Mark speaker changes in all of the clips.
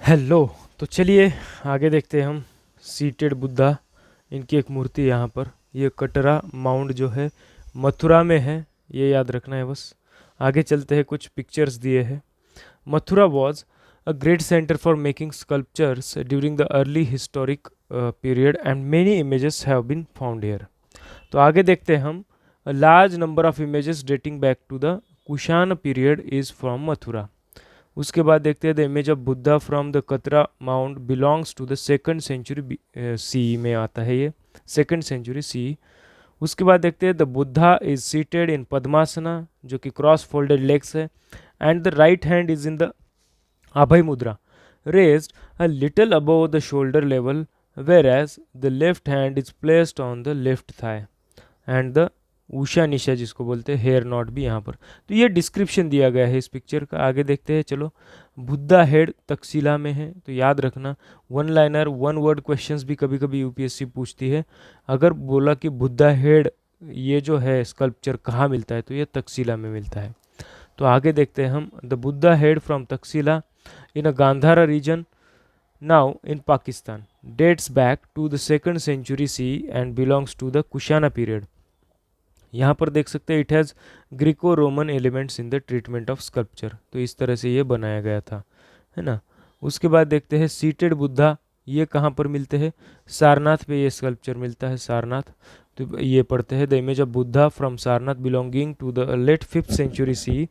Speaker 1: Hello. तो चलिए आगे देखते हैं हम। सीटेड बुद्धा, इनकी एक मूर्ति यहाँ पर, ये कटरा माउंट जो है मथुरा में है, ये याद रखना है बस। आगे चलते हैं, कुछ पिक्चर्स दिए हैं। Mathura was a great centre for making sculptures during the early historic period and many images have been found here. तो आगे देखते हैं हम। A large number of images dating back to the Kushan period is from Mathura. उसके बाद देखते हैं the image of Buddha from the Katra mount belongs to the second century C में आता है, ये सेकंड सेंचुरी सी। उसके बाद देखते हैं the Buddha is seated in Padmasana, जो कि क्रॉस फोल्डेड लेग्स है, and the right hand is in the Abhaya mudra, raised a little above the shoulder level, whereas the left hand is placed on the left thigh and the ushnisha जिसको बोलते हैं hair not भी यहाँ पर। तो ये description दिया गया है इस पिक्चर का। आगे देखते हैं चलो। बुद्धा हेड तक्षशिला में है, तो याद रखना one liner one word questions भी कभी कभी यूपीएससी पूछती है। अगर बोला कि बुद्धा हेड ये जो है स्कल्पचर कहाँ मिलता है, तो ये तक्षशिला में मिलता है। तो आगे देखते हैं हम। The Buddha head from Takshashila in a Gandhara region now in Pakistan dates back to the second century C and belongs to the Kushana period. यहाँ पर देख सकते हैं it has Greco Roman elements in the treatment of sculpture. तो इस तरह से ये बनाया गया था, है ना। उसके बाद देखते हैं सीटेड बुद्धा, ये कहाँ पर मिलते हैं? सारनाथ पे ये स्कल्पचर मिलता है, सारनाथ। तो ये पढ़ते हैं the image of Buddha from Sarnath belonging to the late 5th century C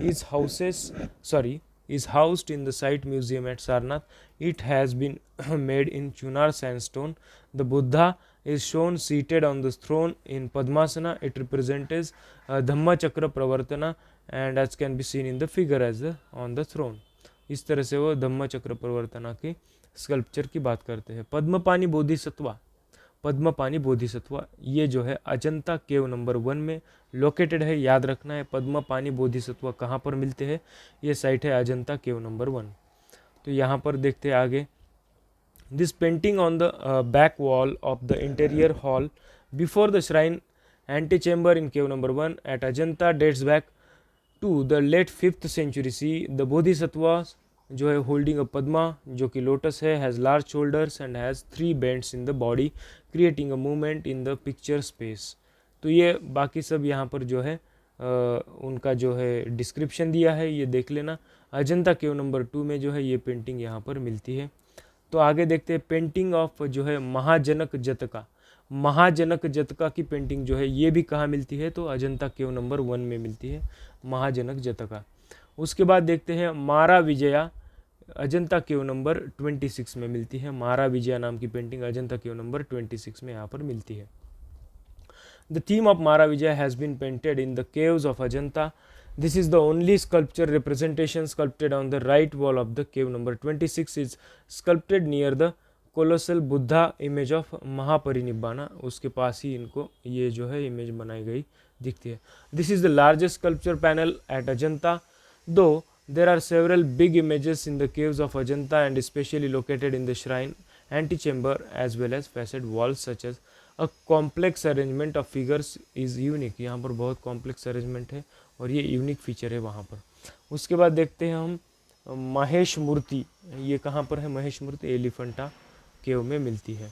Speaker 1: is houses sorry is housed in the site museum at Sarnath. It has been made in Chunar sandstone. The Buddha is shown seated on the throne in Padmasana. It represents Dhamma Chakra Pravartana and as can be seen in the figure as on the throne. इस तरह से वो धम्म चक्र प्रवर्तना की sculpture की बात करते हैं। पद्मपानी बोधिसत्वा, पद्मपानी बोधिसत्व ये जो है अजंता केव नंबर 1 में लोकेटेड है, याद रखना है। पद्मपानी बोधिसत्व कहाँ पर मिलते हैं? ये साइट है अजंता केव नंबर 1। तो यहाँ पर देखते हैं आगे। This painting on the back wall of the interior hall before the shrine antechamber in cave number 1 at Ajanta dates back to the late 5th century C. The Bodhisattva जो है होल्डिंग अ पद्मा, जो कि लोटस है, has large shoulders and has 3 bends in the body creating a movement in the picture space. तो ये बाकी सब यहाँ पर जो है उनका जो है डिस्क्रिप्शन दिया है, ये देख लेना। अजंता केव नंबर 2 में जो है ये पेंटिंग यहाँ पर मिलती है। तो आगे देखते हैं पेंटिंग ऑफ जो है महाजनक जतका। महाजनक जतका की पेंटिंग जो है ये भी कहाँ मिलती है? तो अजंता केव नंबर 1 में मिलती है महाजनक जतका। उसके बाद देखते हैं मारा विजया, अजंता केव नंबर 26 में मिलती है। मारा विजया नाम की पेंटिंग अजंता केव नंबर 26 में यहाँ पर मिलती है। The theme of Mara Vijay has been painted in the caves of Ajanta. This is the only sculpture representation sculpted on the right wall of the cave number 26 is sculpted near the colossal Buddha image of Mahapariनिब्बाना। उसके पास ही इनको ये जो है image बनाई गई दिखती है। This is the largest sculpture panel at Ajanta, though there are several big images in the caves of Ajanta and especially located in the shrine antechamber as well as facade walls such as a complex arrangement of figures is unique। यहाँ पर बहुत complex arrangement है और ये unique feature है वहाँ पर। उसके बाद देखते हैं हम महेश मूर्ति, ये कहाँ पर है? महेश मूर्ति एलिफेंटा केव में मिलती है।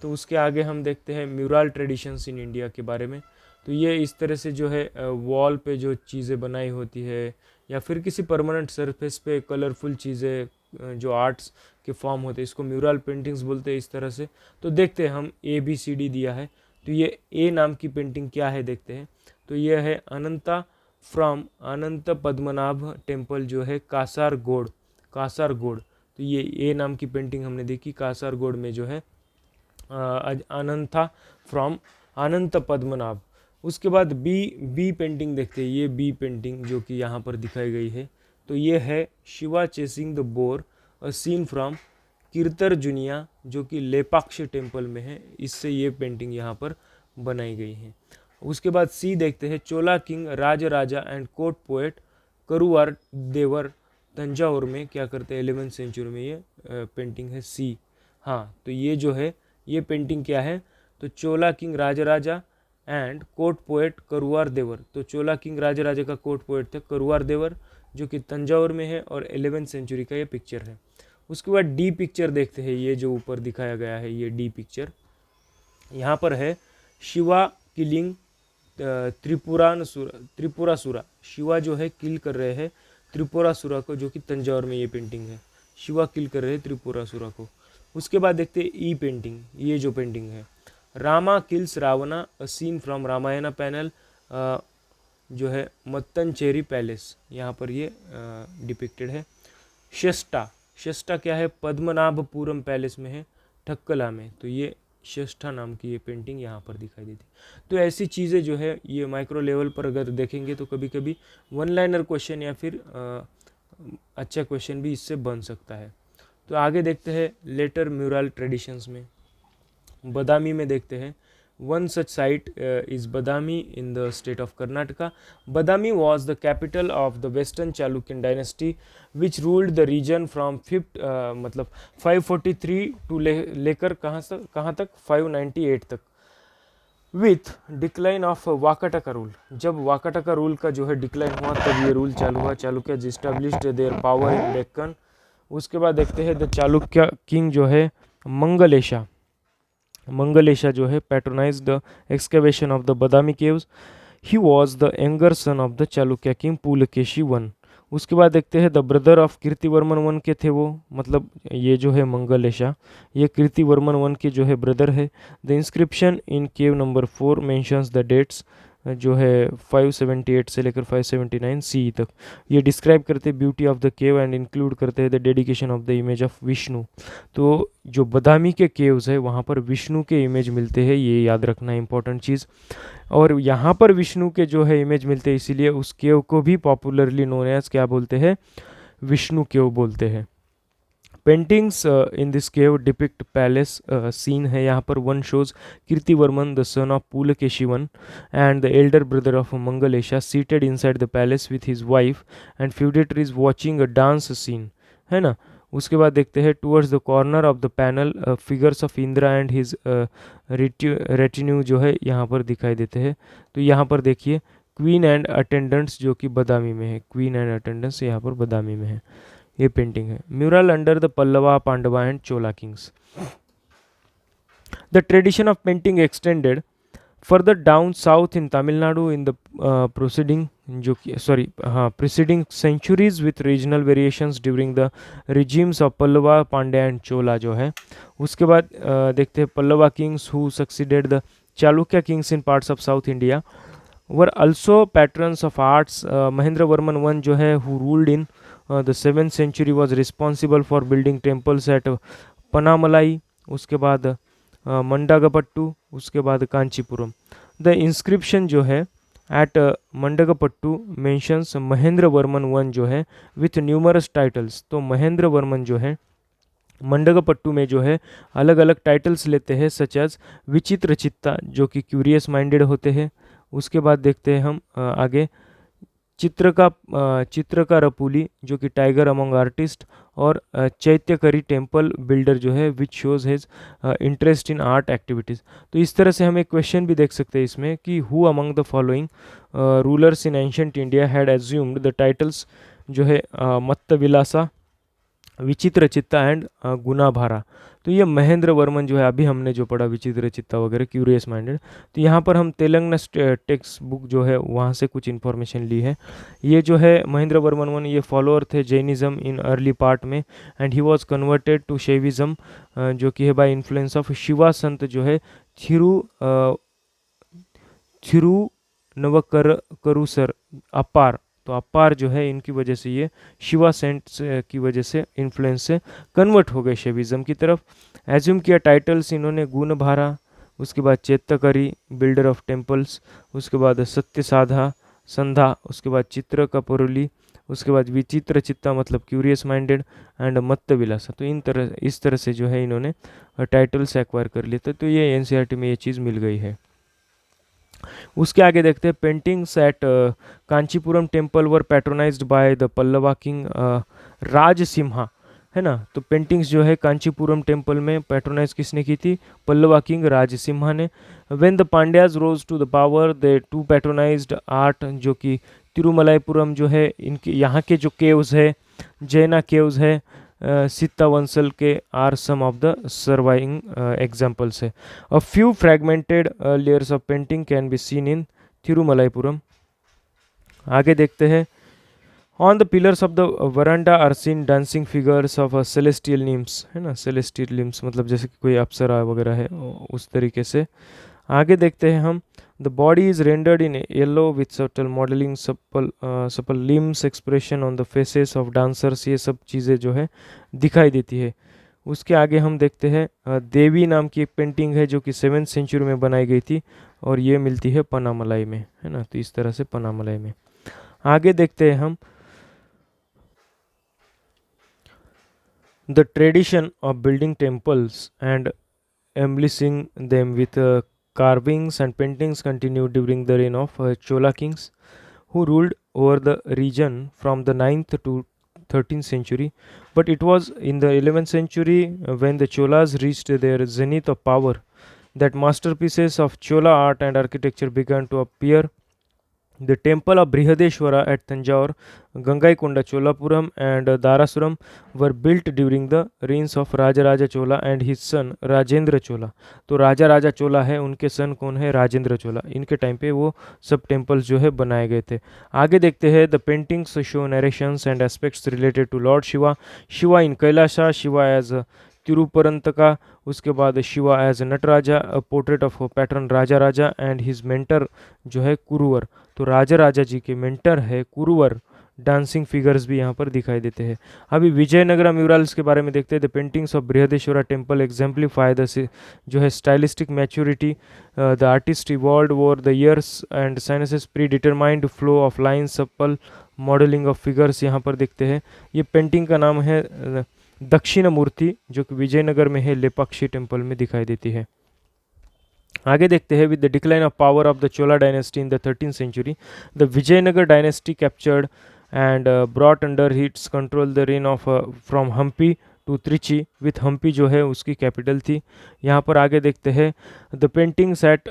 Speaker 1: तो उसके आगे हम देखते हैं म्यूरल ट्रेडिशंस इन इंडिया के बारे में। तो ये इस तरह से जो है वॉल पे जो चीज़ें बनाई होती है या फिर किसी परमानेंट सरफेस पे कलरफुल चीज़ें जो आर्ट्स के फॉर्म होते हैं, इसको म्यूरल पेंटिंग्स बोलते हैं इस तरह से। तो देखते हैं हम ABCD दिया है। तो ये ए नाम की पेंटिंग क्या है देखते हैं। तो ये है अनंता फ्रॉम अनंत पद्मनाभ टेम्पल जो है कासारगोड, कासारगोड। तो ये ए नाम की पेंटिंग हमने देखी कासारगोड में जो है अनंता फ्रॉम अनंत पद्मनाभ। उसके बाद बी पेंटिंग देखते हैं। ये बी पेंटिंग जो कि यहाँ पर दिखाई गई है, तो ये है Shiva chasing the boar, a scene from Kiratarjuniya जो कि लेपाक्ष टेम्पल में है। इससे ये पेंटिंग यहाँ पर बनाई गई है। उसके बाद सी देखते हैं Chola king Raja Raja and court poet Karuvar Devar Thanjavur में क्या करते हैं 11th सेंचुरी में ये पेंटिंग है सी। हाँ, तो ये जो है ये पेंटिंग क्या है? तो Chola king Raja and court poet Karuvar Devar. तो चोला किंग राजा का कोर्ट पोएट थे करुवार देवर जो कि तंजावुर में है और 11th सेंचुरी का ये पिक्चर है। उसके बाद डी पिक्चर देखते हैं, ये जो ऊपर दिखाया गया है ये डी पिक्चर, यहाँ पर है शिवा किलिंग त्रिपुरासुरा। शिवा जो है किल कर रहे हैं त्रिपुरासुरा को, जो कि तंजौर में ये पेंटिंग है। शिवा किल कर रहे हैं त्रिपुरासुरा को। उसके बाद देखते हैं ई पेंटिंग, ये जो पेंटिंग है Rama kills Ravana, a scene from Ramayan panel, जो है मत्तनचेरी पैलेस, यहाँ पर ये डिपिक्टेड है। शस्टा, शस्टा क्या है, पद्मनाभपुरम पैलेस में है ठक्कला में, तो ये शस्टा नाम की ये पेंटिंग यहाँ पर दिखाई देती है। तो ऐसी चीज़ें जो है ये माइक्रो लेवल पर अगर देखेंगे तो कभी कभी वन लाइनर क्वेश्चन या फिर अच्छा क्वेश्चन भी इससे बन सकता है। तो आगे देखते हैं लेटर म्यूरल ट्रेडिशंस में, बदामी में देखते हैं। One such site is Badami in the state of Karnataka. Badami was the capital of the western Chalukyan dynasty which ruled the region from मतलब 543 टू लेकर कहाँ तक 598 तक, with decline of Vakataka rule. जब वाकाटका रूल का जो है डिक्लाइन हुआ तब ये रूल चालू हुआ। Chalukya established their power in Deccan. उसके बाद देखते हैं द चालुक्य किंग जो है मंगलेशा, मंगलेशा जो है patronise the excavation of the Badami caves. He was the younger son of the Chalukya king Pulakeshi one. उसके बाद देखते हैं the brother of Kirtivarman one के थे वो, मतलब ये जो है मंगलेशा ये कीर्तिवर्मन वन के जो है ब्रदर है। The inscription in cave number 4 mentions the dates जो है 578 से लेकर 579 सी तक। ये डिस्क्राइब करते हैं beauty of the cave and include करते हैं the dedication of the image of Vishnu. तो जो बदामी के केव्स है वहाँ पर विष्णु के इमेज मिलते हैं, ये याद रखना इंपॉर्टेंट चीज़। और यहाँ पर विष्णु के जो है इमेज मिलते हैं, इसीलिए उस केव को भी पॉपुलरली नोन एज क्या बोलते हैं, विष्णु केव बोलते हैं। Paintings in this cave depict palace scene है यहाँ पर। One shows Kirtivarman the son of Pulakeshi one and the elder brother of Mangalesha seated inside the palace with his wife and feudatory is watching a dance scene, है ना। उसके बाद देखते हैं towards the corner of the panel figures of Indra and his retinue जो है यहाँ पर दिखाई देते हैं। तो यहाँ पर देखिए क्वीन एंड अटेंडेंट्स जो कि बदामी में है, क्वीन एंड अटेंडेंट्स यहाँ पर बदामी में है, ये पेंटिंग है। Mural under the Pallava Pandava and Chola kings. The tradition of painting extended further down south in Tamil Nadu in the preceding centuries with regional variations during the regimes of Pallava Pandya and Chola जो है। उसके बाद देखते हैं Pallava kings who succeeded the Chalukya kings in parts of south India were also patrons of arts. Mahendra Varman one जो है who ruled in the 7th century was responsible for building temples at पनामलाई, उसके बाद मंडगपट्टू, उसके बाद कांचीपुरम। द इंस्क्रिप्शन जो है at Mandagapattu mentions Mahendra Varman one जो है विथ न्यूमरस टाइटल्स। तो महेंद्र वर्मन जो है मंडगपट्टू में जो है अलग अलग टाइटल्स लेते हैं, सच एज विचित्र चित्ता जो कि क्यूरियस माइंडेड होते हैं। उसके बाद देखते हैं हम आगे चित्रका रपुली जो कि टाइगर अमंग आर्टिस्ट, और चैत्यकरी टेम्पल बिल्डर जो है which shows his interest in art activities. तो इस तरह से हम एक क्वेश्चन भी देख सकते हैं इसमें कि who among the following rulers in ancient India had assumed the titles जो है मत्तविलासा, विचित्र चित्ता एंड गुनाभारा। तो ये महेंद्र वर्मन जो है, अभी हमने जो पढ़ा विचित्र चित्ता वगैरह क्यूरियस माइंडेड, तो यहाँ पर हम तेलंगाना टेक्स्ट बुक जो है वहाँ से कुछ इन्फॉर्मेशन ली है। ये जो है महेंद्र वर्मन वन ये फॉलोअर थे जैनिज़्म इन अर्ली पार्ट में and he was converted to Shaivism जो कि है बाय इन्फ्लुएंस ऑफ शिवा संत जो है थिरुनवकरुसर अपार। तो अपार जो है इनकी वजह से ये शिवा सेंट्स की वजह से इन्फ्लुएंस से कन्वर्ट हो गए शैविज़्म की तरफ। एज्यूम किया टाइटल्स इन्होंने गुणभारा, उसके बाद चैत्यकरी बिल्डर ऑफ टेम्पल्स, उसके बाद सत्य साधा संधा, उसके बाद चित्र कपुरली, उसके बाद विचित्र चित्ता मतलब क्यूरियस माइंडेड एंड मत्त विलासा। तो इस तरह से जो है इन्होंने टाइटल्स एक्वायर कर लिए थे। तो ये एनसीईआरटी में ये चीज़ मिल गई है। उसके आगे देखते हैं paintings at Kanchipuram temple were patronized by the Pallava king Rajasimha, है ना। तो पेंटिंग्स जो है कांचीपुरम टेम्पल में पैट्रोनाइज किसने की थी, पल्लवा किंग राजसिम्हा ने। When the Pandyas rose to the power they too patronized art जो कि तिरुमलाईपुरम जो है इनके यहाँ के जो केव्स है जैना केव्स है सीता वंसल के are some of the surviving examples है. A few fragmented layers of painting can be seen in Tirumalaipuram. आगे देखते हैं. On the pillars of the veranda are seen dancing figures of celestial nymphs, है ना. Celestial NIMS मतलब जैसे कि कोई अप्सरा वगैरह है, उस तरीके से. आगे देखते हैं हम. The body is rendered in yellow with subtle modelling, supple limbs, expression on the faces of dancers, ये सब चीज़ें जो है दिखाई देती है. उसके आगे हम देखते हैं देवी नाम की एक पेंटिंग है जो कि 7th सेंचुरी में बनाई गई थी और ये मिलती है पनामलाई में, है ना. तो इस तरह से पनामलाई में. आगे देखते हैं हम. The tradition of building temples and embellishing them with carvings and paintings continued during the reign of Chola kings, who ruled over the region from the 9th to 13th century. But it was in the 11th century when the Cholas reached their zenith of power that masterpieces of Chola art and architecture began to appear. The temple of Brihadeshwara at Tanjore, Gangaikonda Cholapuram and Darasuram were built during the reigns of Rajaraja Chola and his son Rajendra Chola. तो राजा राजा चोला है, उनके सन कौन है? राजेंद्र चोला. इनके time पे वो सब temples जो है बनाए गए थे. आगे देखते हैं. The paintings show narrations and aspects related to lord Shiva. Shiva in Kailasha, Shiva as Tripurantaka. उसके बाद Shiva as Nataraja, a portrait of patron Raja Raja and his mentor जो है कुरुवर. तो राजा राजा जी के मेंटर है कुरुवर. डांसिंग फिगर्स भी यहाँ पर दिखाई देते हैं. अभी विजयनगरा म्यूरल्स के बारे में देखते हैं. The paintings of Brihadeeswara temple exemplify the जो है stylistic maturity. The artist evolve over the years and sciences pre determined flow of lines, supple modelling of figures यहाँ पर देखते हैं. ये पेंटिंग का नाम है दक्षिण मूर्ति, जो कि विजयनगर में है, लेपाक्षी टेम्पल में दिखाई देती है. आगे देखते हैं. With the decline of power of the Chola dynasty in the 13th century, the Vijayanagar dynasty captured and brought under its control the reign of from Hampi to Trichy, with Hampi जो है उसकी कैपिटल थी. यहाँ पर आगे देखते हैं. द पेंटिंग्स एट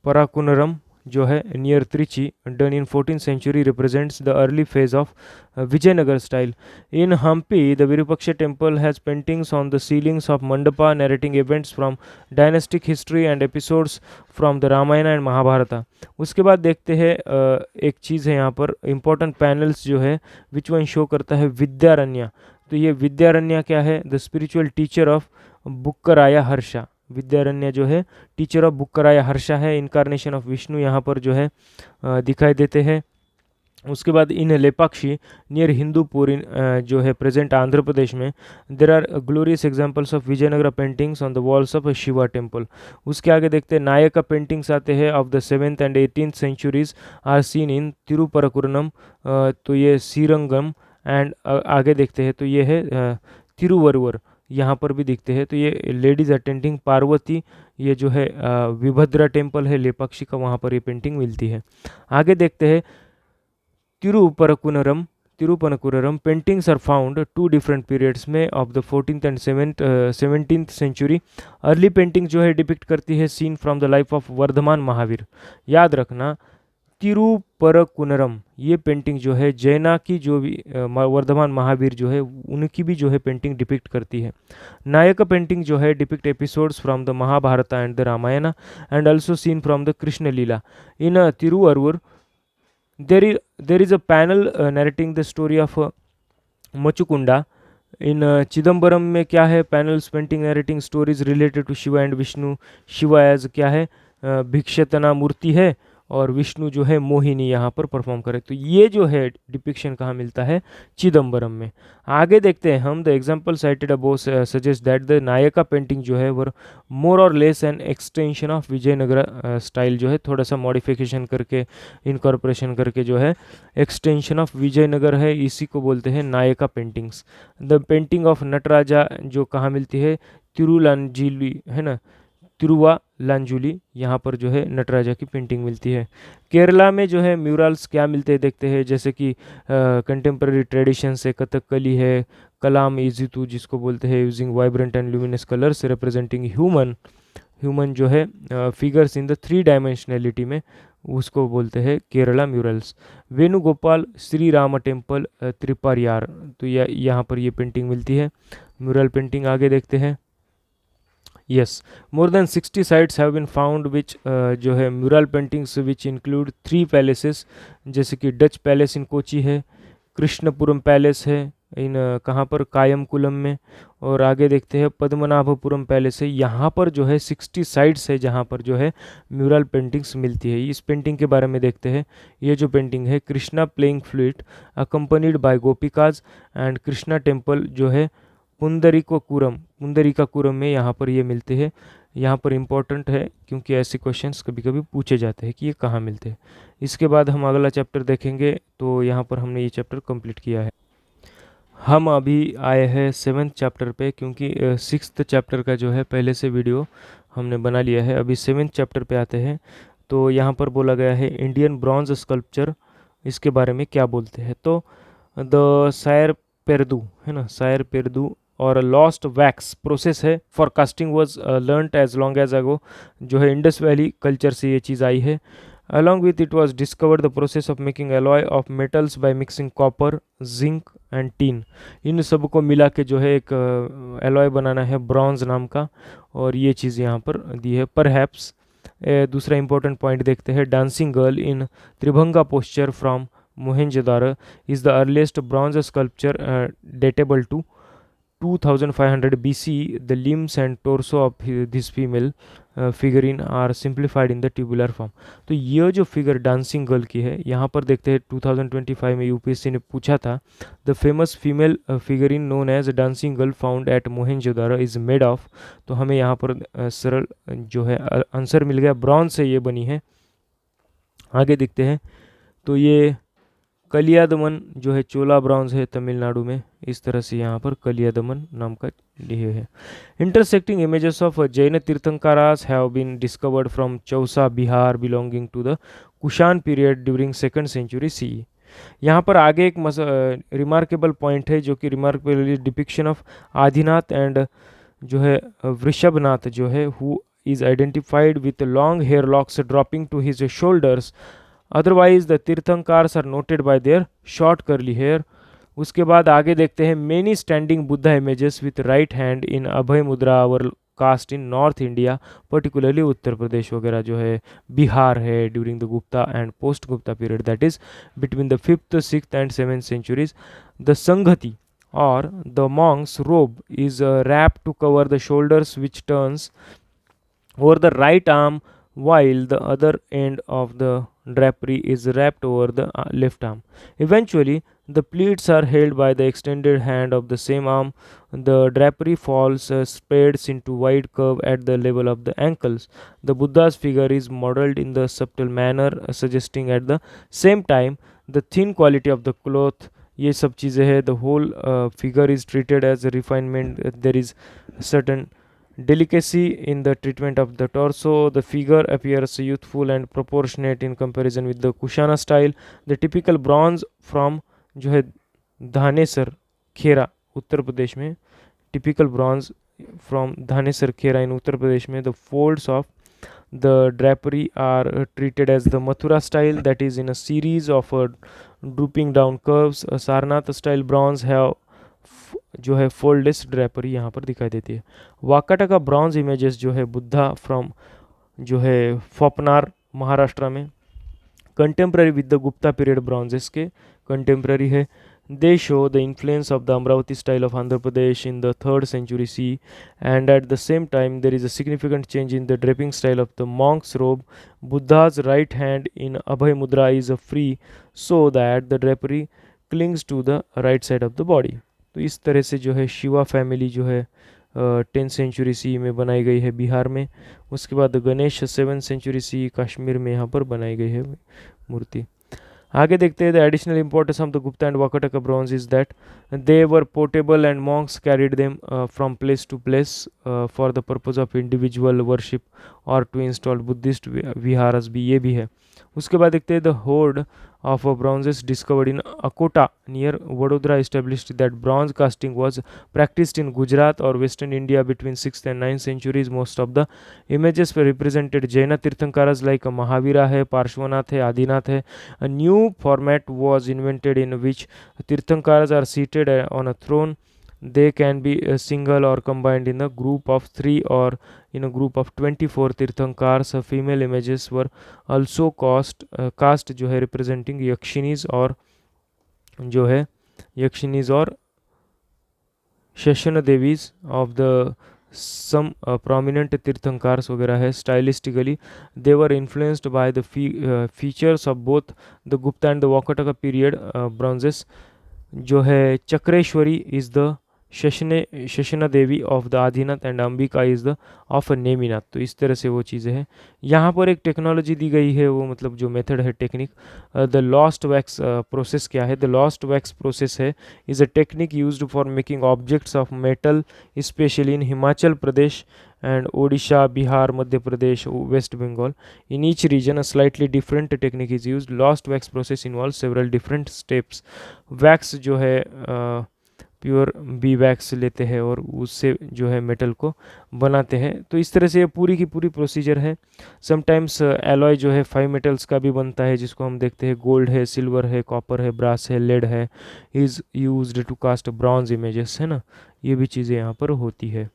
Speaker 1: पराकुनरम जो है near Trichy done in 14th century represents the early phase of Vijayanagar style. In Hampi the Virupaksha temple has paintings on the ceilings of mandapa narrating events from dynastic history and episodes from the Ramayan and Mahabharata. उसके बाद देखते हैं एक चीज़ है यहाँ पर इंपॉर्टेंट पैनल्स जो है विच वन शो करता है विद्यारण्य. तो ये विद्यारण्य क्या है? The spiritual teacher of Bukkaraya Harsha. Vidyaranya जो है टीचर ऑफ बुक्कराया हर्षा है. इनकारनेशन ऑफ विष्णु यहाँ पर जो है दिखाई देते हैं. उसके बाद इन लेपाक्षी नियर हिंदूपुर जो है प्रेजेंट आंध्र प्रदेश में, there are glorious examples of Vijayanagara paintings on the walls of Shiva temple. उसके आगे देखते हैं. नायका पेंटिंग्स आते हैं of the 7th and 18th centuries are seen in Tirupparakunram. तो ये श्रीरंगम. एंड आगे देखते हैं तो ये है तिरुवरुवर, यहाँ पर भी दिखते हैं. तो ये लेडीज अटेंडिंग पार्वती, ये जो है विभद्रा टेम्पल है लेपाक्षी का, वहाँ पर ये पेंटिंग मिलती है. आगे देखते हैं. Tirupparankundram paintings are found 2 different periods में of the 14th and 17th century. Early painting जो है डिपिक्ट करती है scene from the life of Vardhaman Mahavir. याद रखना तिरुपरकुनरम ये पेंटिंग जो है जैना की जो भी वर्धमान महावीर जो है उनकी भी जो है पेंटिंग डिपिक्ट करती है. नायक पेंटिंग जो है depict episodes from the Mahabharata and the Ramayan and also scene from the Krishna Leela. In Tiruvarur there is a panel narrating the story of Machukunda. In Chidambaram में क्या है? Panels painting narrating stories related to Shiva and Vishnu. Shiva as क्या है? भिक्षतना मूर्ति है और विष्णु जो है मोहिनी यहाँ पर परफॉर्म करे. तो ये जो है डिपिक्शन कहाँ मिलता है? चिदम्बरम में. आगे देखते हैं हम. The example cited above suggest that the Nayaka painting जो है वो more or less an extension of Vijayanagara style जो है थोड़ा सा मॉडिफिकेशन करके इनकॉर्पोरेशन करके जो है एक्सटेंशन ऑफ विजयनगर है, इसी को बोलते हैं Nayaka paintings. The painting of Nataraja जो कहाँ मिलती है? तिरुलांजिली है ना, तिरुवा लांजुली, यहाँ पर जो है नटराजा की पेंटिंग मिलती है. केरला में जो है म्यूरल्स क्या मिलते हैं देखते हैं. जैसे कि कंटेम्प्रेरी ट्रेडिशन से कथकली है, कलाम इजितु जिसको बोलते हैं using vibrant and luminous colours representing human जो है फिगर्स इन द 3 डायमेंशनलिटी में उसको बोलते हैं केरला म्यूरल्स। वेणुगोपाल श्री राम टेम्पल त्रिपारियार, तो यहाँ पर ये पेंटिंग मिलती है, म्यूरल पेंटिंग। आगे देखते हैं। Yes, more than 60 sites have been found which जो है mural paintings which include 3 palaces, जैसे कि डच पैलेस इन कोची है, कृष्णपुरम पैलेस है इन कहाँ पर, कायमकुलम में, और आगे देखते हैं पद्मनाभपुरम पैलेस है। यहाँ पर जो है 60 साइट्स है जहाँ पर जो है म्यूरल पेंटिंग्स मिलती है। इस पेंटिंग के बारे में देखते हैं। ये जो पेंटिंग है, Krishna playing flute accompanied by gopikas and Krishna temple जो है पुंडरीकापुरम में यहाँ पर ये मिलते हैं। यहाँ पर इम्पोर्टेंट है क्योंकि ऐसे क्वेश्चंस कभी कभी पूछे जाते हैं कि ये कहाँ मिलते हैं। इसके बाद हम अगला चैप्टर देखेंगे, तो यहाँ पर हमने ये चैप्टर कंप्लीट किया है। हम अभी आए हैं 7th चैप्टर पे, क्योंकि 6th चैप्टर का जो है पहले से वीडियो हमने बना लिया है। अभी 7th चैप्टर पे आते हैं। तो यहाँ पर बोला गया है इंडियन ब्रॉन्ज स्कल्पचर, इसके बारे में क्या बोलते हैं। तो द सायर पेरदू है ना, सायर पेरदू और लॉस्ट वैक्स प्रोसेस है for casting was learned as long as ago, जो है इंडस वैली कल्चर से ये चीज़ आई है। Along with it was discovered the process of making alloy of metals by mixing copper, zinc and tin। इन सब को मिला के जो है एक एलॉय बनाना है ब्रॉन्ज नाम का, और ये चीज़ यहाँ पर दी है। परहैप्स दूसरा इंपॉर्टेंट पॉइंट देखते हैं। Dancing girl in tribhanga posture from Mohenjodaro is the earliest bronze sculpture datable to 2500 BC। The limbs and torso of this female figurine are simplified in the tubular form। तो ये जो फिगर डांसिंग गर्ल की है, यहाँ पर देखते हैं 2025 में यूपीएससी ने पूछा था। The famous female figurine known as dancing girl found at Mohenjodaro is made of, तो हमें यहाँ पर सरल जो है आंसर मिल गया, ब्रॉन्ज से ये बनी है। आगे देखते हैं। तो ये कलियादमन जो है चोला ब्रॉन्ज है तमिलनाडु में, इस तरह से यहाँ पर कलियादमन नाम का लिए है। Intersecting images of Jain tirthankaras have been discovered from Chausa Bihar belonging to the Kushan period during 2nd century CE। यहाँ पर आगे एक रिमार्केबल पॉइंट है, जो कि remarkable depiction of Adinath and जो है वृषभनाथ जो है, who is identified with long hair locks dropping to his shoulders, otherwise the tirthankaras are noted by their short curly hair. उसके बाद आगे देखते हैं। Many standing Buddha images with right hand in abhaya mudra were cast in north India, particularly Uttar Pradesh वगैरह जो है, बिहार है, during the Gupta and post Gupta period, that is between the 5th, 6th and 7th centuries। The संगति और द मॉन्क्स रोब is wrapped to cover the shoulders which turns over the right arm, while the other end of the drapery is wrapped over the left arm. Eventually, the pleats are held by the extended hand of the same arm. The drapery falls spreads into wide curve at the level of the ankles. The Buddha's figure is modeled in the subtle manner, suggesting at the same time the thin quality of the cloth। ये सब चीज़ें हैं। The whole figure is treated as a refinement। There is certain delicacy in the treatment of the torso। The figure appears youthful and proportionate in comparison with the Kushana style। The typical bronze from जो है धानेसर खेरा उत्तर प्रदेश में, typical bronze from धानेसर Khera in Uttar Pradesh में, the folds of the drapery are treated as the Mathura style, that is in a series of drooping down curves। A Sarnath style bronze have जो है फोल्डलेस drapery यहाँ पर दिखाई देती है। वाकाटा का bronze images जो है बुद्धा फ्रॉम जो है फोपनार महाराष्ट्र में, contemporary with the Gupta period bronzes के कंटेम्प्रेरी है। They show the influence of the Amaravati style of Andhra Pradesh in the 3rd century CE, and at the same time there is a significant change in the draping style of the monk's robe। Buddha's right hand in Abhay Mudra is free so that the drapery clings to the right side of the body। तो इस तरह से जो है Shiva family जो है 10th century CE में बनाई गई है बिहार में। उसके बाद Ganesh 7th century CE Kashmir में यहाँ पर बनाई गई है मूर्ति। आगे देखते हैं। The additional importance of the Gupta and Vakataka bronze is that they were portable and monks carried them from place to place for the purpose of individual worship और टू इंस्टॉल बुद्धिस्ट विहारस भी, ये भी है। उसके बाद देखते हैं the hoard of bronzes discovered in Akota near Vadodara established that bronze casting was practiced in Gujarat or Western India between 6th and 9th centuries. Most of the images were represented Jaina Tirthankaras like Mahavira hai, Parshvanath hai, Adinath hai. A new format was invented in which Tirthankaras are seated on a throne. They can be a single or combined in a group of 3 or in a group of 24 Tirthankars. Female images were also cast जो है representing यक्षिनीज और जो है यक्षिनीज और shasan devis of the some prominent tirthankars वगैरह है. Stylistically they were influenced by the features of both the Gupta and the Vakataka period bronzes. जो है Chakreshwari is the shasana devi of the Adinath and Ambika is the of Neminath. तो इस तरह से वो चीज़ें हैं. यहाँ पर एक टेक्नोलॉजी दी गई है, वो मतलब जो मेथड है technique, the lost wax process क्या है. द लॉस्ट वैक्स प्रोसेस है is a technique used for making objects of metal specially in Himachal Pradesh and Odisha, Bihar, Madhya Pradesh, West Bengal. In each region, a slightly different technique is used. Lost wax process involves several different steps. Wax जो है pure B wax लेते हैं और उससे जो है metal को बनाते हैं. तो इस तरह से ये पूरी की पूरी प्रोसीजर है. समटाइम्स एलॉय जो है 5 मेटल्स का भी बनता है, जिसको हम देखते हैं गोल्ड है, सिल्वर है, कॉपर है, ब्रास है, लेड है, is used to cast bronze images, है ना. ये भी चीज़ें यहाँ पर होती है.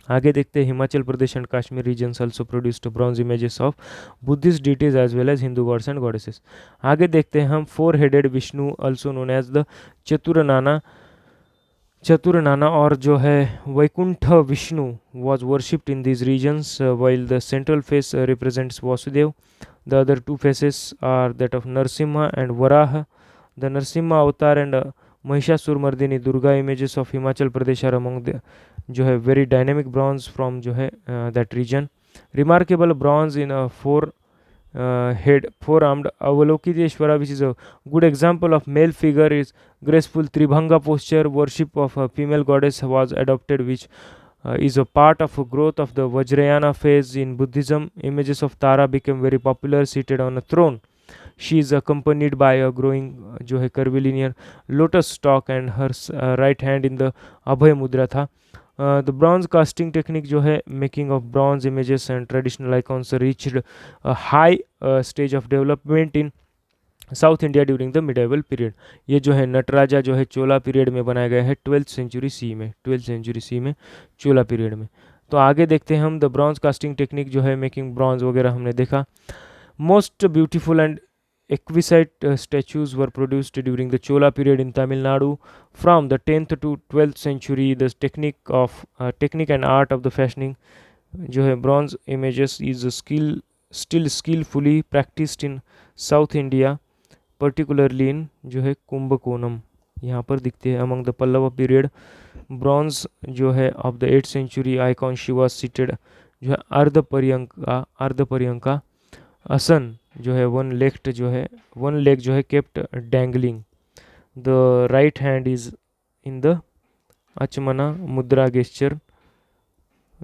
Speaker 1: आगे देखते हैं Himachal Pradesh and Kashmir regions also produced bronze images of Buddhist deities as well as Hindu gods and goddesses. आगे देखते हैं हम 4 headed Vishnu also known as the Chaturanana और जो है Vaikuntha Vishnu was worshipped in these regions while the central face represents Vasudev. The other 2 faces are that of Narsimha and Varaha. The Narsimha avatar and Mahishasur Durga images of Himachal Pradesh are among the जो है very dynamic bronze from जो है that region. Remarkable bronze in a 4-armed Avalokiteshwara, which is a good example of male figure, is graceful Tribhanga posture. Worship of a female goddess was adopted, which is a part of a growth of the Vajrayana phase in Buddhism. Images of Tara became very popular, seated on a throne. She is accompanied by a growing जो है curvilinear lotus stalk and her right hand in the Abhay Mudra था. The bronze casting technique जो है making of bronze images and traditional icons reached a high stage of development in south India during the medieval period. ये जो है नटराजा जो है चोला period में बनाया गया है 12th सेंचुरी सी में चोला पीरियड में. तो आगे देखते हैं हम द ब्रॉन्ज कास्टिंग टेक्निक जो है मेकिंग ब्रॉन्ज वगैरह हमने देखा. Most beautiful and exquisite statues were produced during the Chola period in Tamil Nadu. From the 10th to 12th century, the technique and art of the fashioning जो है bronze images is still skillfully practiced in South India, particularly in जो है कुंभकोणम यहाँ पर दिखते हैं. Among the Pallava period, bronze जो है of the 8th century icon Shiva seated जो है अर्धपर्यंका आसन जो है वन लेग जो है kept dangling. The right hand is in the achamana mudra gesture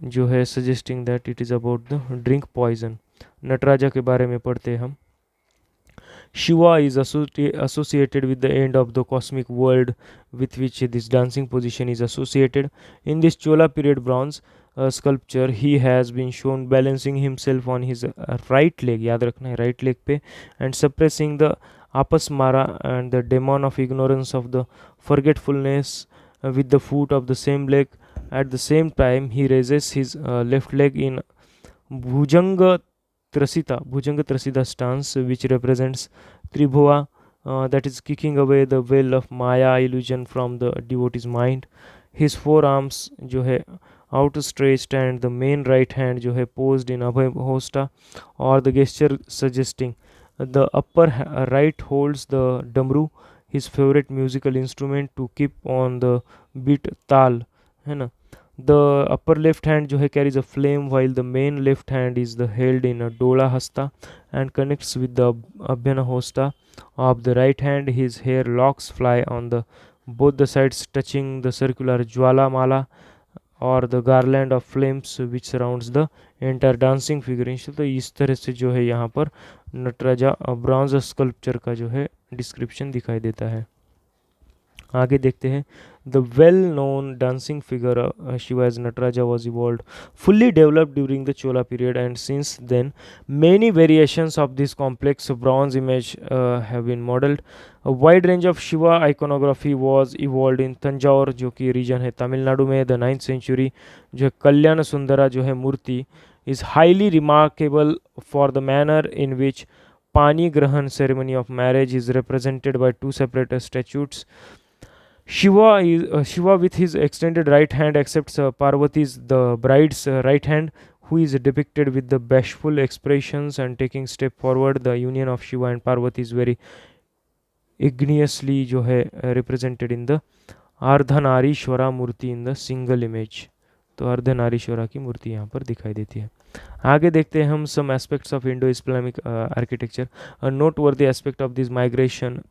Speaker 1: जो है suggesting that it is about the drink poison. Nataraja के बारे में पढ़ते हैं हम. Shiva is associated with the end of the cosmic world with which this dancing position is associated. In this Chola period bronze sculpture, he has been shown balancing himself on his right leg, याद रखना है right leg पे, and suppressing the apasmara and the demon of ignorance of the forgetfulness with the foot of the same leg. At the same time, he raises his left leg in Bhujanga Trasida stance, which represents Tribhuva, that is kicking away the veil of Maya illusion from the devotee's mind. His forearms जो है outstretched and the main right hand जो है posed in Abhay Hosta, or the gesture suggesting the upper right holds the damru, his favorite musical instrument, to keep on the beat tal, है ना. The upper left hand जो है carries a flame, while the main left hand is the held in a dola hasta and connects with the abhyana hosta of the right hand. His hair locks fly on the both the sides, touching the circular jwala mala और the garland of flames which surrounds the entire dancing figuration. तो इस तरह से जो है यहाँ पर Nataraja bronze sculpture का जो है डिस्क्रिप्शन दिखाई देता है। आगे देखते हैं, the well known dancing figure Shiva as Nataraja was evolve fully developed during the Chola period, and since then many variations of this complex bronze image have been modeled. A wide range of Shiva iconography was evolved in Tanjore, जो कि reason है तमिलनाडु में। The 9th century जो है कल्याण सुंदरा जो है मूर्ति is highly remarkable for the manner in which पानी ग्रहण ceremony of marriage is represented by two separate statues. Shiva with his extended right hand accepts Parvati's, the bride's right hand, who is depicted with the bashful expressions and taking step forward. The union of Shiva and Parvati is very igneously जो है represented in the अर्धनारीश्वरा Murthy in the single image. तो अर्धनारीश्वरा की मूर्ति यहाँ पर दिखाई देती है। आगे देखते हैं हम some aspects of Indo-Islamic architecture. A noteworthy aspect of this migration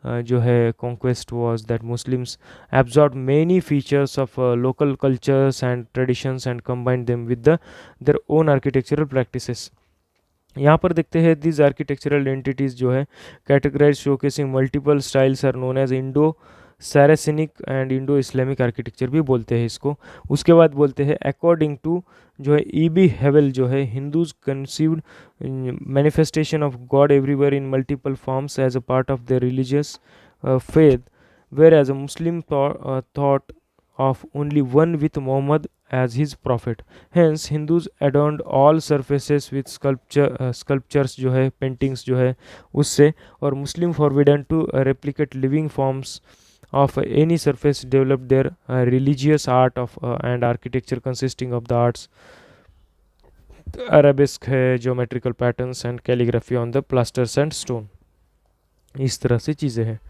Speaker 1: जो है conquest was that Muslims absorbed many features of local cultures and traditions and combined them with their own architectural practices. यहाँ पर देखते हैं these architectural entities जो है categorized showcasing multiple styles are known as Indo Saracenic and Indo Islamic architecture भी बोलते हैं इसको। उसके बाद बोलते हैं अकॉर्डिंग टू जो है ई.बी. हेवल जो है Hindus conceived manifestation of God everywhere in multiple forms as a part of the religious faith, where as a Muslim thought of only one with Muhammad as his prophet. Hence Hindus adorned all surfaces with sculptures जो है paintings जो है उससे, और Muslim forbidden to replicate living forms of any surface developed their religious art of and architecture consisting of the arts arabesque है, geometrical patterns and calligraphy on the plasters and stone. इस तरह से चीज़ें हैं।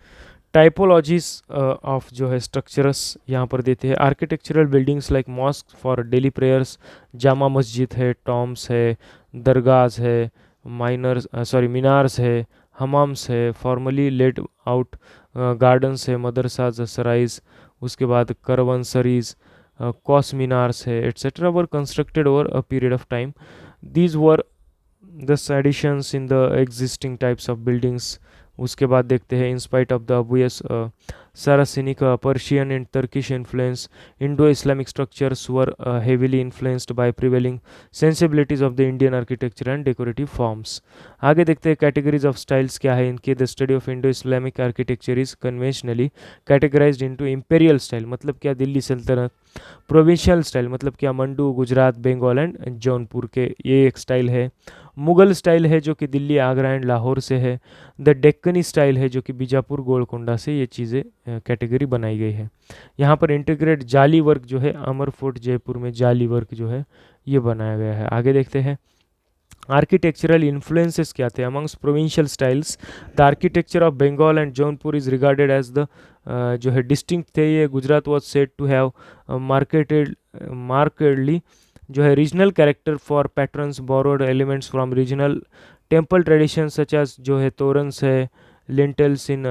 Speaker 1: टाइपोलॉजीज ऑफ जो है structures यहाँ पर देते हैं। Architectural buildings like mosque for daily prayers, Jama Masjid है, टॉम्स है, दरगाहs है, मीनार्स है, हमाम्स है, फॉर्मली लेड आउट गार्डन्स है, मदरसाज, सराइज, उसके बाद करवनसरीज, कॉस मीनार्स है, etcetera were constructed over a period of time. These were the additions in the existing types of buildings. उसके बाद देखते हैं in spite of the obvious Saracenic Persian and Turkish influence, Indo Islamic structures were heavily influenced by prevailing sensibilities of the Indian architecture and decorative forms. आगे देखते हैं categories of styles क्या है इनके. The study of Indo Islamic architecture is conventionally categorised into imperial style, मतलब क्या दिल्ली सल्तनत, provincial style मतलब क्या मंडू, गुजरात, बंगाल एंड जौनपुर के, ये एक स्टाइल है. मुगल स्टाइल है जो कि दिल्ली, आगरा एंड लाहौर से है. द डेक्कनी स्टाइल है जो कि बीजापुर, गोलकोंडा से ये चीज़ें कैटेगरी बनाई गई है. यहाँ पर इंटीग्रेट जाली वर्क जो है अमर फोर्ट जयपुर में जाली वर्क जो है ये बनाया गया है. आगे देखते हैं आर्किटेक्चरल इन्फ्लुएंसेस क्या थे amongst provincial styles. The architecture of Bengal and Jaunpur is regarded as the जो है डिस्टिंक्ट थे ये. Gujarat was said to have markedly जो है regional character for patterns borrowed elements from regional temple tradition such as जो है तोरन्स है, लिंटल्स इन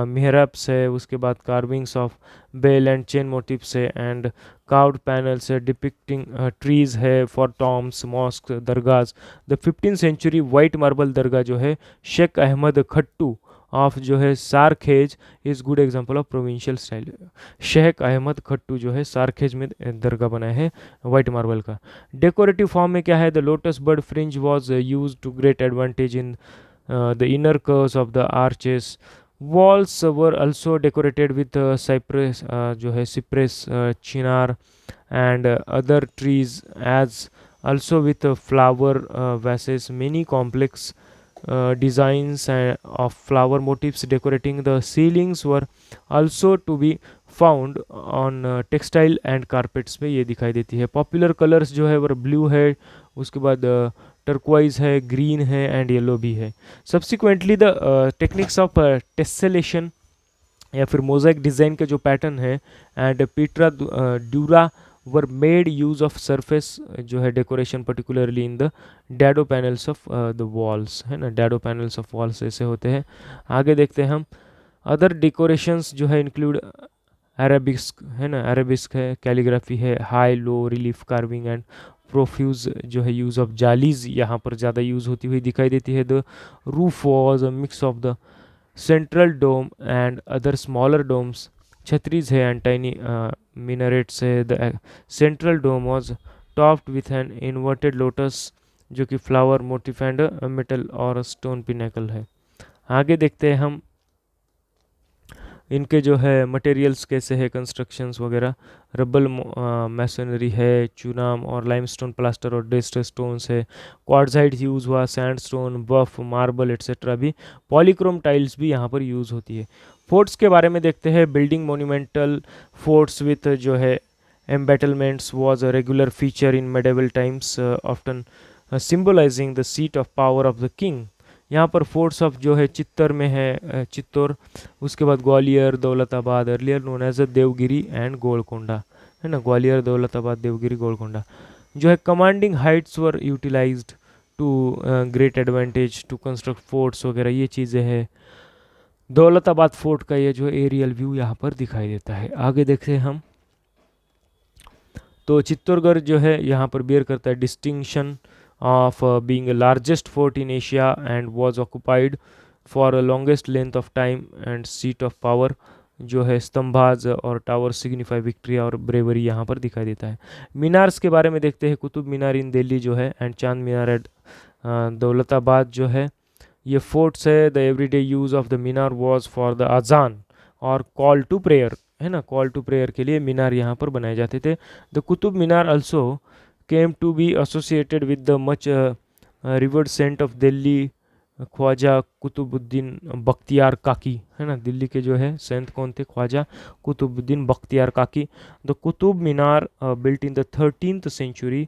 Speaker 1: मिहराब्स है, उसके बाद carvings of bell and chain motifs है, एंड कार्व्ड पैनल्स है डिपिक्टिंग ट्रीज है for tombs, mosque, dargahs. The 15th century white marble dargah जो है शेख अहमद खट्टू ऑफ जो है Sarkhej is good example of provincial style. Sheikh Ahmad Khattu जो है सारखेज में दरगाह बनाया है वाइट मार्बल का. डेकोरेटिव फॉर्म में क्या है. The lotus bird fringe was used to great advantage in the inner curves of the arches. Walls were also decorated with cypress जो है cypress, chinar and other trees as also with flower vases. Many complex designs of flower motifs decorating the ceilings were also to be found on textile and carpets में ये दिखाई देती है. Popular colours जो है वो ब्लू है, उसके बाद टर्क्वाइज है, ग्रीन है एंड येलो भी है. Subsequently the techniques of tessellation या फिर मोजाइक डिज़ाइन का जो पैटर्न है and pietra dura were made use of surface जो है decoration particularly in the dado panels of the walls, है ना. डैडो पैनल्स ऑफ वॉल्स ऐसे होते हैं. आगे देखते हैं हम अदर डेकोरेशंस जो है इंक्लूड अरेबिस्क है ना, अरेबिस्क है, कैलीग्राफी है, high low relief carving and profuse जो है यूज़ ऑफ जालीज यहाँ पर ज़्यादा यूज़ होती हुई दिखाई देती है। The roof was a mix of the central dome and other smaller domes, chhatris है एंड टाइनी मिनरेट्स है। The central dome was topped with an inverted lotus जो कि फ्लावर मोटिफ एंड मेटल और स्टोन पिनेकल है। आगे देखते हैं हम इनके जो है मटेरियल्स कैसे है, कंस्ट्रक्शंस वगैरह। रबल मैसनरी है, चूनाम और लाइमस्टोन प्लास्टर और डेस्ट स्टोन्स है, क्वार्ट्जाइट यूज़ हुआ, सैंडस्टोन, बफ, मार्बल एट्सेट्रा भी, पॉलीक्रोम टाइल्स भी यहाँ पर यूज़ होती है। फोर्ट्स के बारे में देखते हैं। बिल्डिंग मोन्यूमेंटल फोर्ट्स विथ जो है embattlements was a regular feature in medieval times, often symbolising the seat of power of the king. यहाँ पर फोर्ट्स ऑफ जो है चित्तर में है, चित्तौर, उसके बाद Gwalior, Daulatabad, earlier known as Devagiri and Golconda है ना, ग्वालियर, दौलताबाद, देवगिरी, गोलकोंडा जो है। Commanding heights were utilised to great advantage to construct forts वगैरह, ये चीज़ें हैं। दौलताबाद फोर्ट का ये जो एरियल व्यू यहाँ पर दिखाई देता है। आगे देखते हैं हम, तो चित्तौड़गढ़ जो है यहाँ पर बेयर करता है distinction of being a largest fort in Asia and was occupied for a longest length of time and seat of power जो है। स्तंभाज और टावर सिग्निफाई विक्ट्री और ब्रेवरी यहाँ पर दिखाई देता है। मीनार्स के बारे में देखते हैं। कुतुब मीनार इन दिल्ली जो है एंड चांद मीनार एट दौलताबाद जो है, ये फोर्ट्स है। The everyday use of the Minar was for the अजान और कॉल टू प्रेयर है ना, कॉल टू प्रेयर के लिए मीनार यहाँ पर बनाए जाते थे। The Qutub Minar also came to be associated with the much revered saint of Delhi, Khwaja Qutbuddin Bakhtiyar Kaki है ना। दिल्ली के जो है सेंट कौन थे? ख्वाजा कुतुबुद्दीन बख्तियार काकी। The Qutub Minar built in the 13th century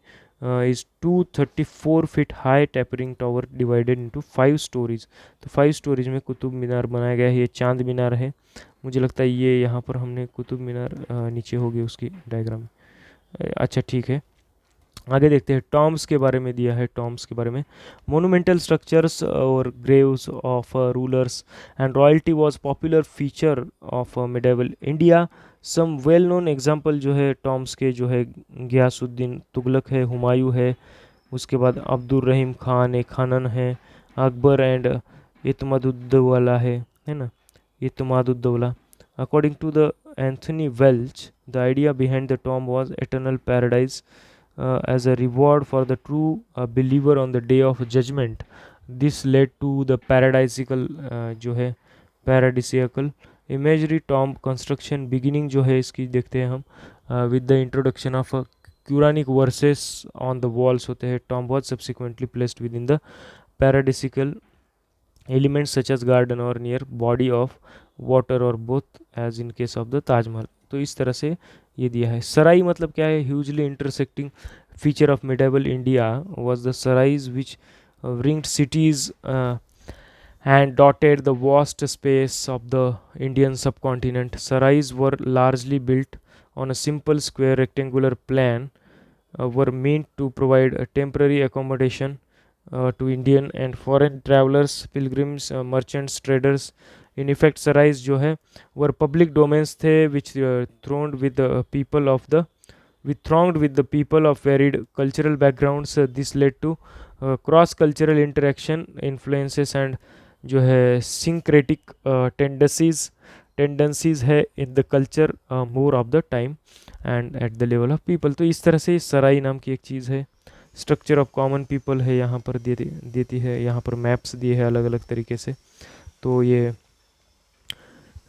Speaker 1: is 234 feet high tapering tower divided into 5 stories। तो 5 stories में कुतुब मीनार बनाया गया है। ये चांद मीनार है, मुझे लगता है ये यहाँ पर हमने कुतुब मीनार नीचे होगी उसकी डायग्राम। अच्छा ठीक है, आगे देखते हैं। टॉम्ब्स के बारे में दिया है। टॉम्ब्स के बारे में, मोनूमेंटल स्ट्रक्चर्स और graves of rulers and royalty was popular feature of medieval India. Some well known example जो है टॉम्ब्स के जो है, गयासुद्दीन तुगलक है, हुमायूं है, उसके बाद अब्दुल रहीम खान ए खानन है, अकबर एंड इतमादुद्दौला है ना, Itmaduddaula. According to the Anthony Welch, the idea behind the tomb was eternal paradise as a reward for the true believer on the day of judgment. This led to the paradisical जो है paradisiacal imagery tomb construction beginning जो है इसकी देखते हैं हम with the introduction of Quranic verses on the walls होते हैं। tomb was subsequently placed within the paradisical elements such as garden or near body of water or both as in case of the Taj Mahal। तो इस तरह से ये दिया है। सराई मतलब क्या है? Hugely intersecting feature of medieval India was the sarais which ringed cities and dotted the vast space of the Indian subcontinent. Sarais were largely built on a simple square rectangular plan, were meant to provide a temporary accommodation to Indian and foreign travelers, pilgrims, merchants, traders। In effect sarais जो है were public domains थे which thronged with the people of the thronged with the people of varied cultural backgrounds। This led to cross cultural interaction, influences and जो है syncretic tendencies है in the culture more of the time and at the level of people। तो इस तरह से सराई नाम की एक चीज़ है। स्ट्रक्चर ऑफ कॉमन पीपल है यहाँ पर देती है। यहाँ पर मैप्स दिए हैं अलग अलग तरीके से। तो ये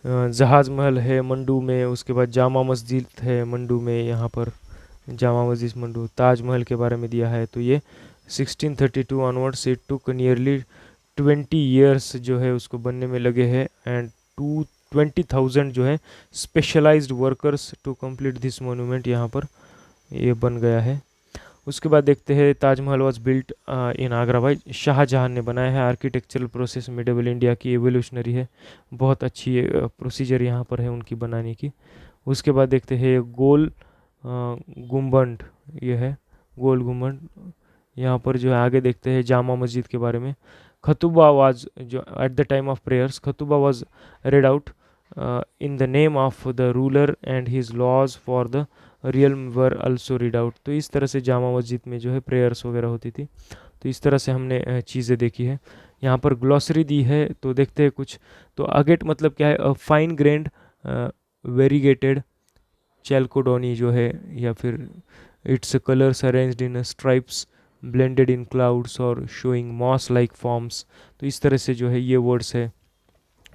Speaker 1: जहाज़ महल है मंडू में, उसके बाद जामा मस्जिद है मंडू में, यहाँ पर जामा मस्जिद मंडू। ताजमहल के बारे में दिया है, तो ये 1632 onwards it took nearly 20 years जो है उसको बनने में लगे हैं एंड 20,000 जो है specialised workers to complete this monument यहाँ पर ये बन गया है। उसके बाद देखते हैं Taj Mahal was built in Agra by Shah Jahan ने बनाया है। आर्किटेक्चरल प्रोसेस मिडेवल इंडिया की एवोल्यूशनरी है, बहुत अच्छी प्रोसीजर यहाँ पर है उनकी बनाने की। उसके बाद देखते हैं गोल गुम्बद, ये है गोल गुम्बद यहाँ पर जो है। आगे देखते हैं जामा मस्जिद के बारे में। खतुबा वाज जो at the time of prayers khutba was read out in the name of the ruler and his laws for the realm were also read out. तो इस तरह से जामा मस्जिद में जो है प्रेयर्स वगैरह होती थी। तो इस तरह से हमने चीज़ें देखी है। यहाँ पर ग्लॉसरी दी है तो देखते हैं कुछ। तो अगेट मतलब क्या है, अ फाइन ग्रेन्ड वेरीगेटेड चैल्कोडोनी जो है, या फिर it's colours arranged in stripes blended in clouds और शोइंग मॉस लाइक फॉर्म्स। तो इस तरह से जो है ये वर्ड्स है।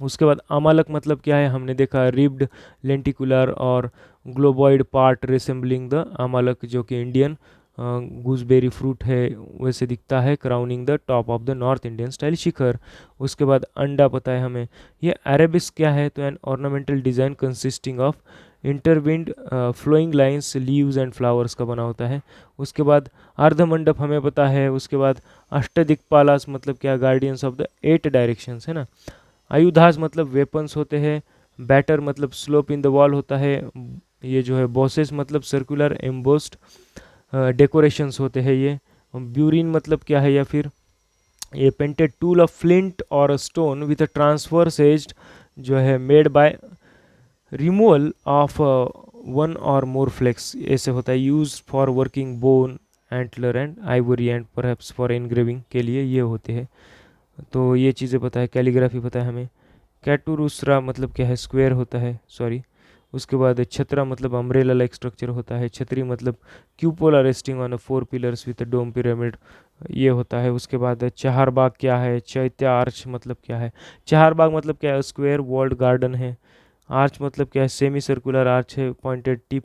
Speaker 1: उसके बाद अमालक मतलब क्या है, हमने देखा रिब्ड लेंटिकुलर और globoid part resembling the amalaka, जो कि इंडियन गूसबेरी फ्रूट है वैसे दिखता है, crowning the top of the north Indian style shikhara. उसके बाद अंडा पता है हमें। ये अरेबिस क्या है, तो an ornamental design consisting of intertwined flowing lines leaves and flowers का बना होता है। उसके बाद अर्धमंडप हमें पता है। उसके बाद अष्टदिक्पालास मतलब क्या, गार्डियंस ऑफ द 8 डायरेक्शंस है ना। आयुधास मतलब वेपन्स होते हैं। बैटर मतलब स्लोप इन द वॉल होता है। ये जो है बॉसेस मतलब सर्कुलर एम्बोस्ड डेकोरेशंस होते हैं ये। ब्यूरिन मतलब क्या है, या फिर ये पेंटेड टूल ऑफ फ्लिंट और stone with a transverse aged जो है made by removal of one और मोर फ्लेक्स, ऐसे होता है। Use for working bone antler and Ivory and perhaps for engraving के लिए ये होते हैं। तो ये चीज़ें पता है। कैलीग्राफी पता है हमें। कैटुरुसरा मतलब क्या है, स्क्वायर होता है, सॉरी। उसके बाद छत्रा मतलब अम्ब्रेला लाइक स्ट्रक्चर होता है। छतरी मतलब cupola resting on 4 pillars with dome pyramid, ये होता है। उसके बाद चहारबाग क्या है, चैत्य आर्च मतलब क्या है। चहारबाग मतलब क्या है, स्क्वायर वॉल्ड गार्डन है। आर्च मतलब क्या है, सेमी सर्कुलर आर्च है, पॉइंटेड टिप,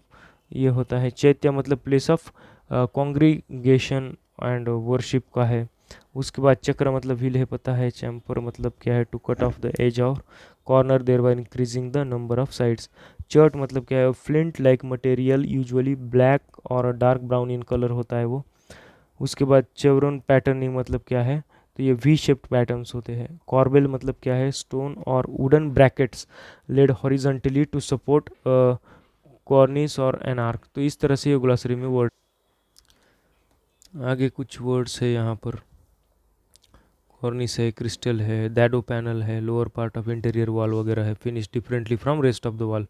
Speaker 1: ये होता है। चैत्य मतलब place of congregation and worship का है। उसके बाद चक्र मतलब व्हील है पता है। चैम्पर मतलब क्या है, to cut off the edge और corner thereby increasing the number of sides. Chert मतलब क्या है, flint like material usually black और डार्क ब्राउन इन कलर होता है वो। उसके बाद चेवरन पैटर्निंग मतलब क्या है, तो ये वी शेप्ड पैटर्न्स होते हैं। कॉर्बेल मतलब क्या है, स्टोन और wooden brackets laid horizontally to support cornice और एन आर्क। तो इस तरह से ये ग्लॉसरी में वर्ड। आगे कुछ वर्ड्स है यहाँ पर। कॉर्निस है, क्रिस्टल है, डैडो पैनल है, lower part of interior wall वगैरह है, finish differently from rest of the wall,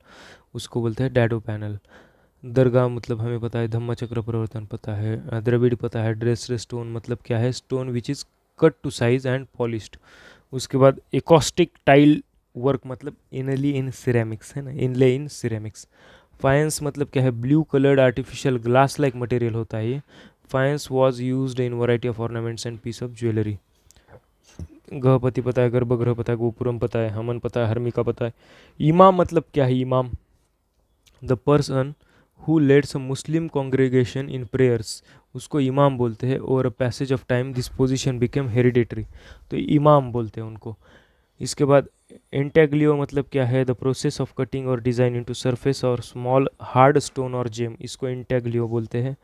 Speaker 1: उसको बोलते हैं डैडो पैनल। दरगाह मतलब हमें पता है। धम्मा चक्र प्रवर्तन पता है। द्रविड़ पता है। ड्रेस्ड स्टोन मतलब क्या है, stone which is cut to size and polished. उसके बाद एकॉस्टिक टाइल वर्क मतलब इनली इन सिरेमिक्स है ना, इनले इन सिरेमिक्स। फाइंस मतलब क्या है, blue coloured artificial glass like material होता है ये। Faience was used in variety of ornaments and piece of jewellery. Grihapati पता है। गर्भगृह पता है। गोपुरम पता है। हमन पता है। हर्मिका पता है। इमाम मतलब क्या है, imam the person who leads a Muslim congregation in prayers, उसको इमाम बोलते हैं। और passage of time this position became hereditary, तो इमाम बोलते हैं उनको। इसके बाद इंटेग्लियो मतलब क्या है, द प्रोसेस ऑफ कटिंग और डिज़ाइन इनटू सरफेस और स्मॉल हार्ड स्टोन और जेम, इसको इंटेग्लियो बोलते हैं।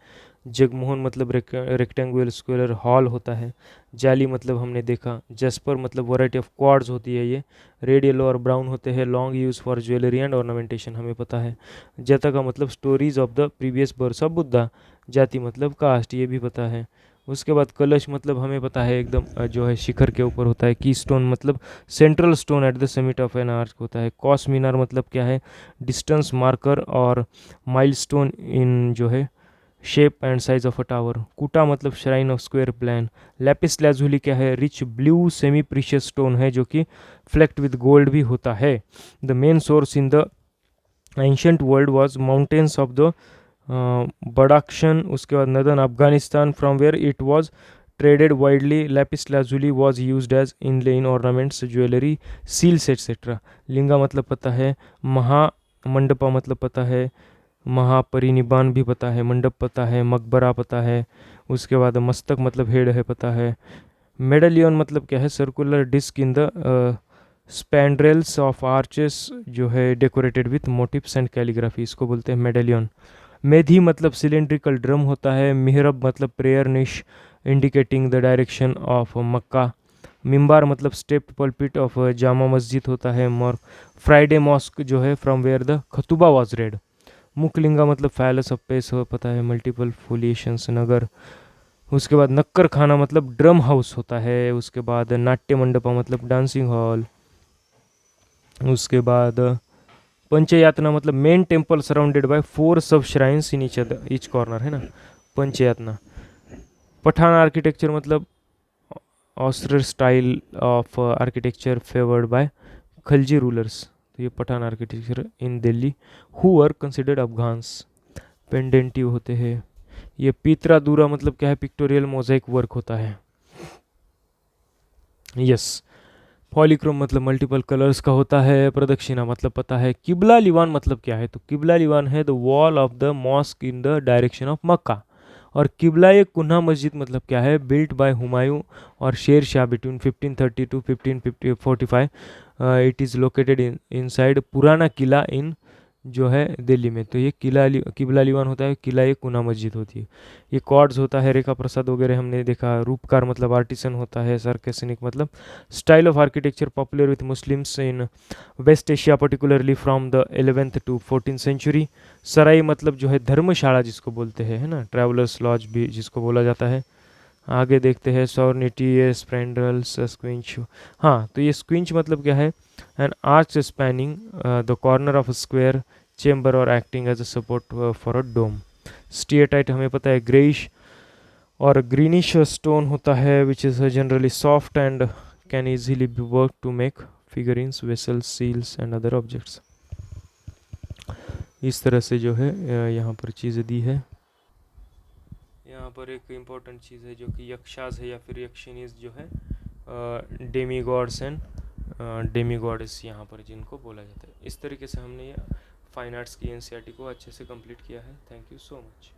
Speaker 1: जगमोहन मतलब रेक्टेंगुलर स्क्वेयर हॉल होता है। जाली मतलब हमने देखा। जस्पर मतलब वैरायटी ऑफ क्वार्ट्ज होती है ये। रेड येलो और ब्राउन होते हैं। Long use for jewellery and ornamentation हमें पता है। जता का मतलब stories of the previous birth of Buddha. जाति मतलब कास्ट, ये भी पता है। उसके बाद कलश मतलब हमें पता है एकदम जो है शिखर के ऊपर होता है। की स्टोन मतलब central stone at the summit of an arch होता है। कॉस मीनार मतलब क्या है, डिस्टेंस मार्कर और माइलस्टोन इन जो है shape and size of a tower. Kuta मतलब shrine of square plan. Lapis lazuli क्या है, rich blue semi precious stone है जो कि फ्लेक्ट विद गोल्ड भी होता है। The main source in the ancient world was mountains of the Badakhshan. उसके बाद northern Afghanistan from where it was traded widely. Lapis lazuli was use as inlay in ornaments jewellery seals etcetera. Linga मतलब पता है। महामंडपा मतलब पता है। महापरिनिबान भी पता है। मंडप पता है। मकबरा पता है। उसके बाद मस्तक मतलब हेड है पता है। मेडलियन मतलब क्या है, circular disc in the spandrels of arches जो है decorated with motifs and calligraphy, इसको बोलते हैं मेडलियन। मेधी मतलब सिलेंड्रिकल ड्रम होता है। मिहरब मतलब प्रेयर निश इंडिकेटिंग द डायरेक्शन ऑफ मक्का। मिम्बार मतलब stepped pulpit of Jama Masjid होता है। मोर फ्राइडे मॉस्क जो है from where the khutba was read. Mukhalinga मतलब फैलस ऑफ पेस पता है। Multiple foliations nagara. उसके बाद नक्कर खाना मतलब ड्रम हाउस होता है। उसके बाद नाट्य मंडपा मतलब डांसिंग हॉल। उसके बाद पंचयातना मतलब मेन टेम्पल सराउंडेड बाय 4 सब श्राइन्स इन ईच कॉर्नर, है ना, पंचयातना। पठान आर्किटेक्चर मतलब austere style of architecture favoured by Khalji rulers. तो ये Pathan architecture in Delhi. Who are considered Afghans, pendentive होते हैं। ये पीतरा दूरा मतलब क्या है, पिक्टोरियल मोजाइक वर्क होता है। यस। पॉलीक्रोम मतलब मल्टीपल कलर्स का होता है। प्रदक्षिणा मतलब पता है। किबला लिवान मतलब क्या है, तो किबला लिवान है the wall of the mosque in the direction of Mecca. और किबला ए कुन्हा मस्जिद मतलब क्या है, बिल्ट बाय हुमायूं और Sher Shah between 1530 to 1545। It is located inside Purana Qila इन जो है दिल्ली में। तो ये किबला लिवान होता है, किला ये कुन्हा मस्जिद होती है। ये कॉर्ड्स होता है, रेखा प्रसाद वगैरह हमने देखा। रूपकार मतलब आर्टिसन होता है। सार्केसनिक मतलब style of architecture popular with Muslims in west Asia particularly from the 11th to 14th century. Sarai मतलब जो है धर्मशाला जिसको बोलते हैं, है ना, ट्रैवलर्स लॉज भी जिसको बोला जाता है। आगे देखते हैं सॉर्निटी स्प्रैंडल्स स्क्विंच। हाँ, तो ये स्क्विंच मतलब क्या है, an arch spanning the corner of square chamber और acting as a support for a dome. Steatite हमें पता है ग्रेइश और ग्रीनिश स्टोन होता है which is generally soft and can easily be work to make figurings, vessels, seals and other objects. इस तरह से जो है यहाँ पर चीज़ें दी है। यहाँ पर एक इम्पॉर्टेंट चीज़ है जो कि यक्षास है या फिर यक्षिनीज जो है Demi gods and Demi goddess यहाँ पर जिनको बोला जाता है। इस तरीके से हमने ये फाइन आर्ट्स की एनसीईआरटी को अच्छे से कंप्लीट किया है। Thank you so much.